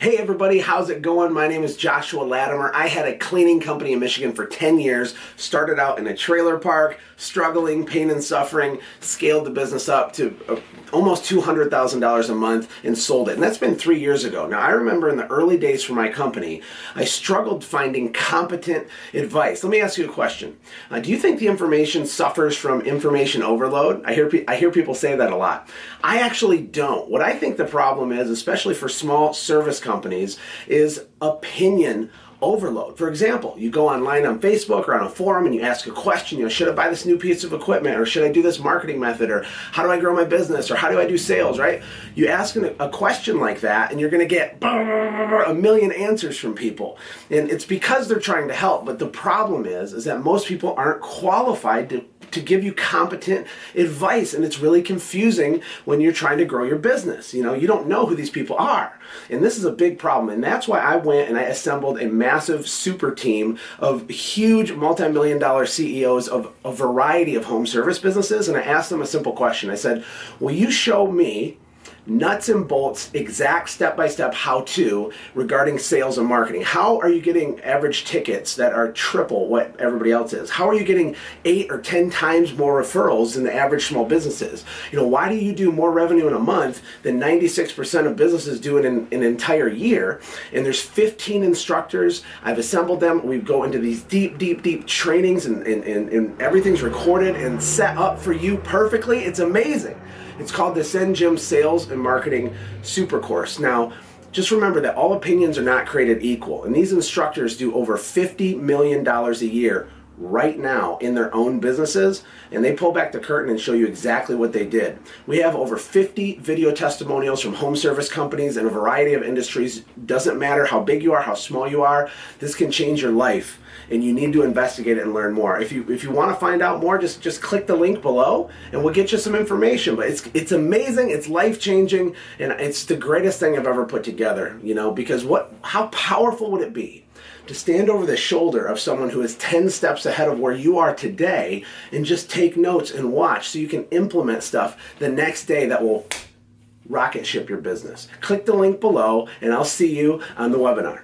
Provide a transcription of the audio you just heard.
Hey everybody, how's it going? My name is Joshua Latimer. I had a cleaning company in Michigan for 10 years, started out in a trailer park, struggling, pain and suffering, scaled the business up to almost $200,000 a month and sold it. And that's been 3 years ago. Now I remember in the early days for my company, I struggled finding competent advice. Let me ask you a question. Do you think the information suffers from information overload? I hear people say that a lot. I actually don't. What I think the problem is, especially for small service companies, is opinion overload. For example, you go online on Facebook or on a forum and you ask a question, should I buy this new piece of equipment, or should I do this marketing method, or how do I grow my business, or how do I do sales, right? You ask a question like that and you're going to get a million answers from people. And it's because they're trying to help, but the problem is that most people aren't qualified to give you competent advice, and it's really confusing when you're trying to grow your business. You don't know who these people are, and this is a big problem. And that's why I went and I assembled a massive super team of huge multi-million-dollar CEOs of a variety of home service businesses, and I asked them a simple question. I said, will you show me nuts and bolts, exact step-by-step how-to regarding sales and marketing? How are you getting average tickets that are triple what everybody else is? How are you getting 8 or 10 times more referrals than the average small businesses? Why do you do more revenue in a month than 96% of businesses do in an entire year? And there's 15 instructors. I've assembled them. We go into these deep trainings, and everything's recorded and set up for you perfectly. It's amazing. It's called the SendJim Sales and Marketing Super Course. Now, just remember that all opinions are not created equal, and these instructors do over $50 million a year right now in their own businesses, and they pull back the curtain and show you exactly what they did. We have over 50 video testimonials from home service companies in a variety of industries. Doesn't matter how big you are, how small you are, this can change your life, and you need to investigate it and learn more. If you want to find out more, just click the link below and we'll get you some information. But it's amazing, it's life-changing, and it's the greatest thing I've ever put together, because how powerful would it be to stand over the shoulder of someone who is 10 steps ahead of where you are today and just take notes and watch so you can implement stuff the next day that will rocket ship your business. Click the link below and I'll see you on the webinar.